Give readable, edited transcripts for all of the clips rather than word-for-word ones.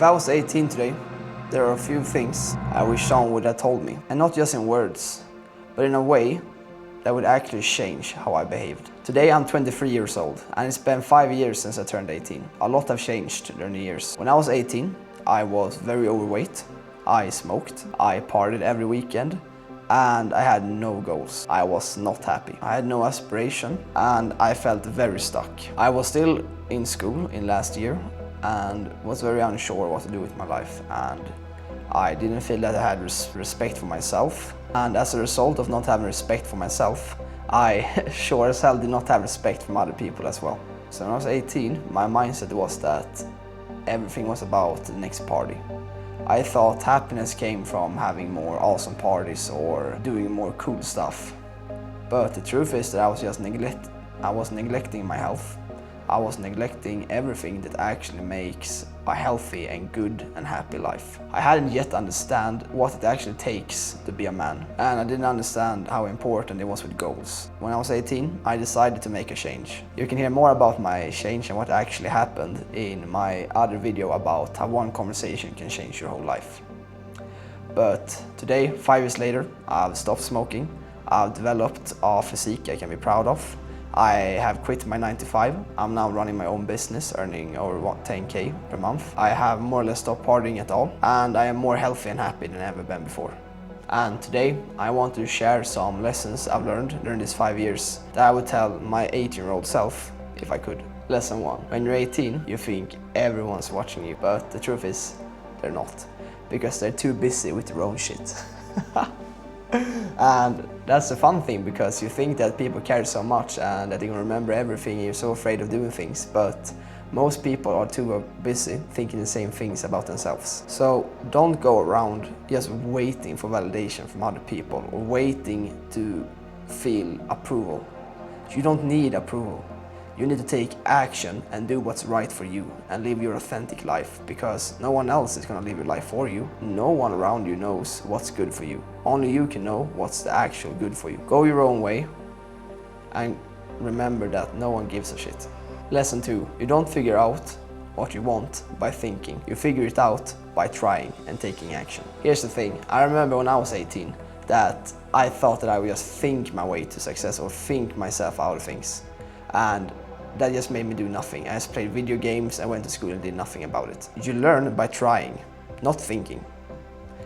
If I was 18 today, there are a few things I wish someone would have told me. And not just in words, but in a way that would actually change how I behaved. Today I'm 23 years old, and it's been 5 years since I turned 18. A lot have changed during the years. When I was 18, I was very overweight, I smoked, I partied every weekend, and I had no goals. I was not happy. I had no aspiration, and I felt very stuck. I was still in school in last year, and was very unsure what to do with my life, and I didn't feel that I had respect for myself. And as a result of not having respect for myself, I sure as hell did not have respect from other people as well. So when I was 18, my mindset was that everything was about the next party. I thought happiness came from having more awesome parties or doing more cool stuff. But the truth is that I was neglecting my health. I was neglecting everything that actually makes a healthy and good and happy life. I hadn't yet understand what it actually takes to be a man, and I didn't understand how important it was with goals. When I was 18, I decided to make a change. You can hear more about my change and what actually happened in my other video about how one conversation can change your whole life. But today, 5 years later, I've stopped smoking. I've developed a physique I can be proud of. I have quit my 9 to 5. I'm now running my own business, earning over 10k per month. I have more or less stopped partying at all, and I am more healthy and happy than I've ever been before. And today, I want to share some lessons I've learned during these 5 years that I would tell my 18-year-old self if I could. Lesson 1. When you're 18, you think everyone's watching you, but the truth is, they're not, because they're too busy with their own shit. And that's the fun thing, because you think that people care so much and that they can remember everything, you're so afraid of doing things, but most people are too busy thinking the same things about themselves. So don't go around just waiting for validation from other people or waiting to feel approval. You don't need approval. You need to take action and do what's right for you and live your authentic life, because no one else is gonna live your life for you. No one around you knows what's good for you. Only you can know what's the actual good for you. Go your own way and remember that no one gives a shit. Lesson 2. You don't figure out what you want by thinking. You figure it out by trying and taking action. Here's the thing. I remember when I was 18 that I thought that I would just think my way to success or think myself out of things. And that just made me do nothing. I just played video games, I went to school and did nothing about it. You learn by trying, not thinking.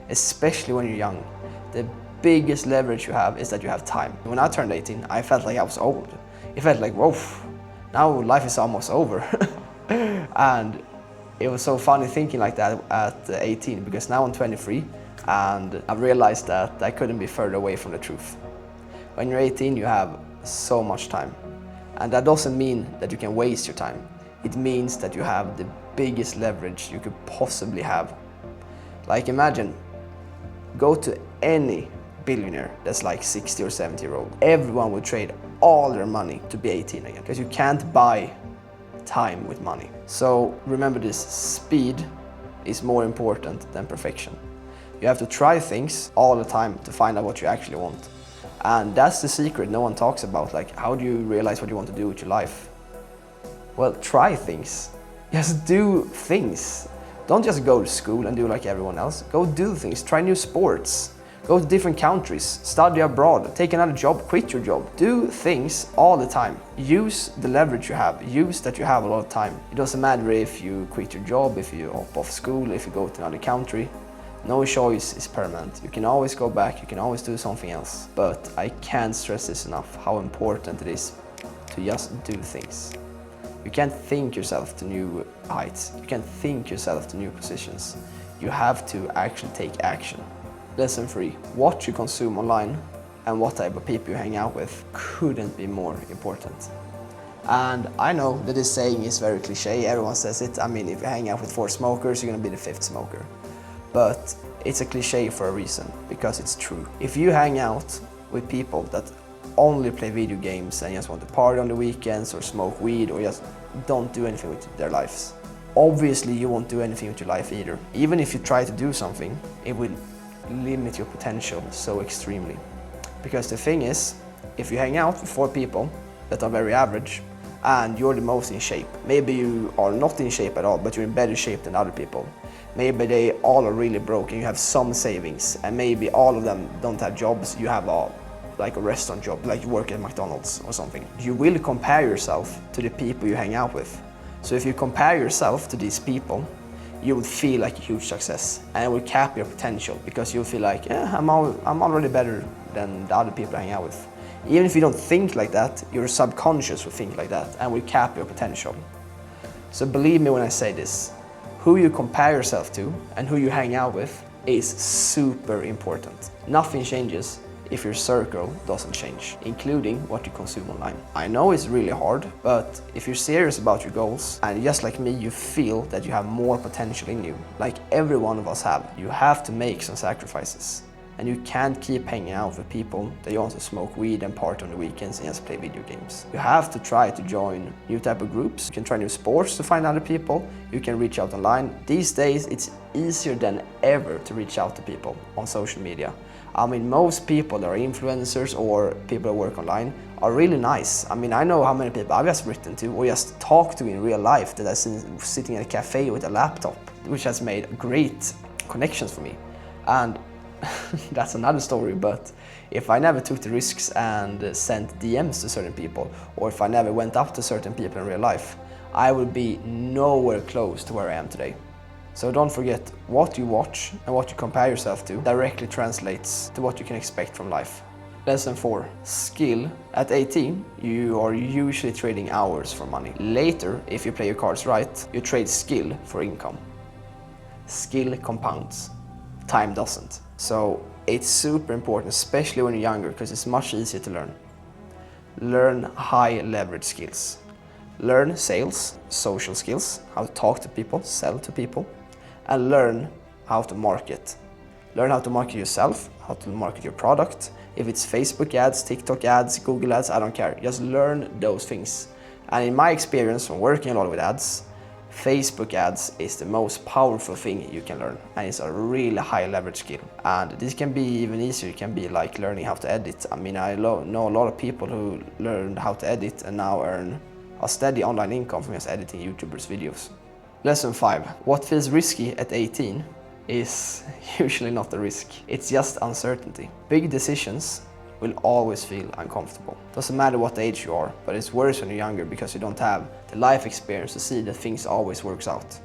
Especially when you're young. The biggest leverage you have is that you have time. When I turned 18, I felt like I was old. It felt like, whoa, now life is almost over. And it was so funny thinking like that at 18, because now I'm 23 and I realized that I couldn't be further away from the truth. When you're 18, you have so much time. And that doesn't mean that you can waste your time. It means that you have the biggest leverage you could possibly have. Like imagine, go to any billionaire that's like 60 or 70-year-old. Everyone would trade all their money to be 18 again, because you can't buy time with money. So remember this, speed is more important than perfection. You have to try things all the time to find out what you actually want. And that's the secret no one talks about. Like, how do you realize what you want to do with your life? Well, try things. Just do things. Don't just go to school and do like everyone else. Go do things, try new sports. Go to different countries, study abroad, take another job, quit your job. Do things all the time. Use the leverage you have. Use that you have a lot of time. It doesn't matter if you quit your job, if you hop off school, if you go to another country. No choice is permanent. You can always go back, you can always do something else. But I can't stress this enough, how important it is to just do things. You can't think yourself to new heights. You can't think yourself to new positions. You have to actually take action. Lesson 3. What you consume online and what type of people you hang out with couldn't be more important. And I know that this saying is very cliche, everyone says it. I mean, if you hang out with 4 smokers, you're gonna be the 5th smoker. But it's a cliche for a reason, because it's true. If you hang out with people that only play video games and just want to party on the weekends or smoke weed or just don't do anything with their lives, obviously you won't do anything with your life either. Even if you try to do something, it will limit your potential so extremely. Because the thing is, if you hang out with 4 people that are very average and you're the most in shape, maybe you are not in shape at all, but you're in better shape than other people, Maybe they all are really broke and you have some savings, and maybe all of them don't have jobs. You have like a restaurant job, like you work at McDonald's or something. You will compare yourself to the people you hang out with. So if you compare yourself to these people, you will feel like a huge success, and it will cap your potential, because you'll feel like, yeah, I'm already better than the other people I hang out with. Even if you don't think like that, your subconscious will think like that and will cap your potential. So believe me when I say this, who you compare yourself to and who you hang out with is super important. Nothing changes if your circle doesn't change, including what you consume online. I know it's really hard, but if you're serious about your goals, and just like me, you feel that you have more potential in you, like every one of us have, you have to make some sacrifices. And you can't keep hanging out with people that you also smoke weed and party on the weekends and just play video games. You have to try to join new type of groups. You can try new sports to find other people. You can reach out online. These days, it's easier than ever to reach out to people on social media. I mean, most people that are influencers or people that work online are really nice. I mean, I know how many people I've just written to or just talked to in real life that I've seen sitting at a cafe with a laptop, which has made great connections for me. And that's another story, but if I never took the risks and sent DMs to certain people, or if I never went up to certain people in real life, I would be nowhere close to where I am today. So don't forget, what you watch and what you compare yourself to directly translates to what you can expect from life. Lesson 4. Skill. At 18, you are usually trading hours for money. Later, if you play your cards right, you trade skill for income. Skill compounds. Time doesn't. So it's super important, especially when you're younger, because it's much easier to learn. Learn high leverage skills. Learn sales, social skills, how to talk to people, sell to people, and learn how to market. Learn how to market yourself, how to market your product. If it's Facebook ads, TikTok ads, Google ads, I don't care. Just learn those things. And in my experience from working a lot with ads, Facebook ads is the most powerful thing you can learn, and it's a really high leverage skill. And this can be even easier. It can be like learning how to edit. I mean, I know a lot of people who learned how to edit and now earn a steady online income from just editing YouTubers' videos. Lesson 5. What feels risky at 18 is usually not a risk. It's just uncertainty. Big decisions will always feel uncomfortable. Doesn't matter what age you are, but it's worse when you're younger because you don't have the life experience to see that things always works out.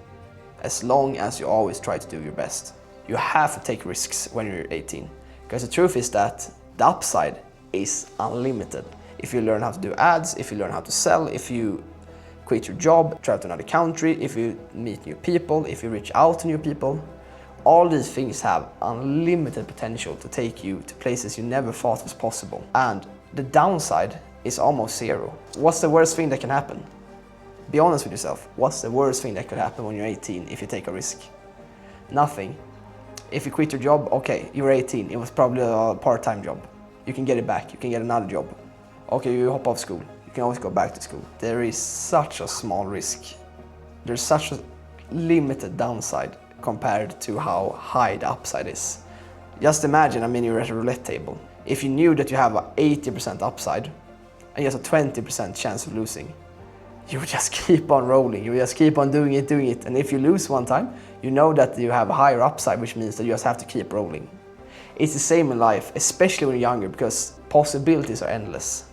As long as you always try to do your best. You have to take risks when you're 18. Because the truth is that the upside is unlimited. If you learn how to do ads, if you learn how to sell, if you quit your job, travel to another country, if you meet new people, if you reach out to new people, all these things have unlimited potential to take you to places you never thought was possible. And the downside is almost zero. What's the worst thing that can happen? Be honest with yourself. What's the worst thing that could happen when you're 18 if you take a risk? Nothing. If you quit your job, okay, you were 18, it was probably a part-time job. You can get it back, you can get another job. Okay, you hop off school, you can always go back to school. There is such a small risk. There's such a limited downside compared to how high the upside is. Just imagine, I mean, you're at a roulette table. If you knew that you have an 80% upside and just a 20% chance of losing, you would just keep on rolling. You would just keep on doing it. And if you lose one time, you know that you have a higher upside, which means that you just have to keep rolling. It's the same in life, especially when you're younger, because possibilities are endless.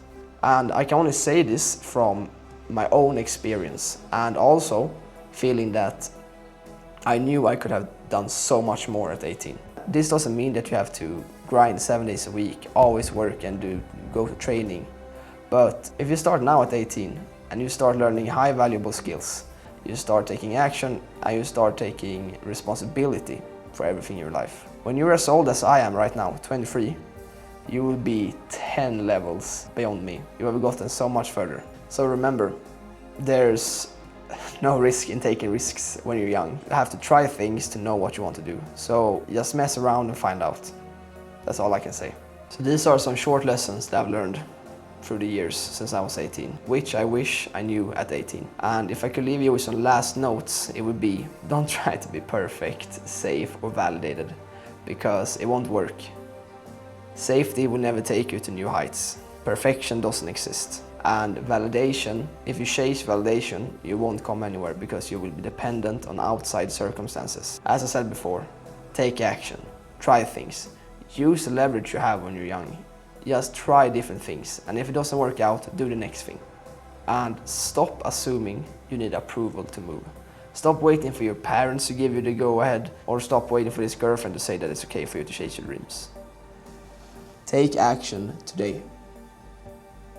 And I can only say this from my own experience, and also feeling that I knew I could have done so much more at 18. This doesn't mean that you have to grind 7 days a week, always work and go to training. But if you start now at 18 and you start learning high valuable skills, you start taking action and you start taking responsibility for everything in your life. When you're as old as I am right now, 23, you will be 10 levels beyond me. You have gotten so much further. So remember, there's no risk in taking risks when you're young. You have to try things to know what you want to do. So just mess around and find out. That's all I can say. So these are some short lessons that I've learned through the years since I was 18, which I wish I knew at 18. And if I could leave you with some last notes, it would be, don't try to be perfect, safe or validated, because it won't work. Safety will never take you to new heights. Perfection doesn't exist. And validation, if you chase validation, you won't come anywhere because you will be dependent on outside circumstances. As I said before, take action, try things, use the leverage you have when you're young. Just try different things, and if it doesn't work out, do the next thing. And stop assuming you need approval to move. Stop waiting for your parents to give you the go-ahead, or stop waiting for this girlfriend to say that it's okay for you to chase your dreams. Take action today.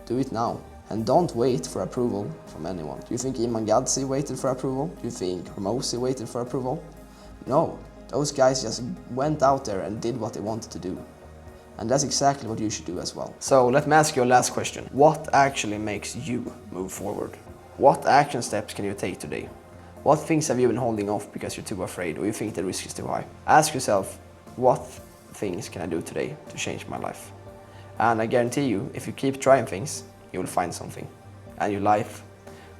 Do it now. And don't wait for approval from anyone. Do you think Iman Gadzi waited for approval? Do you think Hormozi waited for approval? No, those guys just went out there and did what they wanted to do. And that's exactly what you should do as well. So let me ask you a last question. What actually makes you move forward? What action steps can you take today? What things have you been holding off because you're too afraid or you think the risk is too high? Ask yourself, what things can I do today to change my life? And I guarantee you, if you keep trying things, you will find something. And your life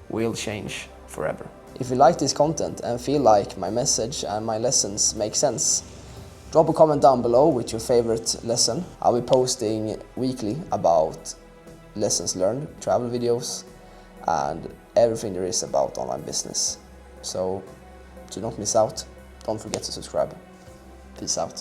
will change forever. If you like this content and feel like my message and my lessons make sense, drop a comment down below with your favorite lesson. I'll be posting weekly about lessons learned, travel videos, and everything there is about online business. So, to not miss out, don't forget to subscribe. Peace out.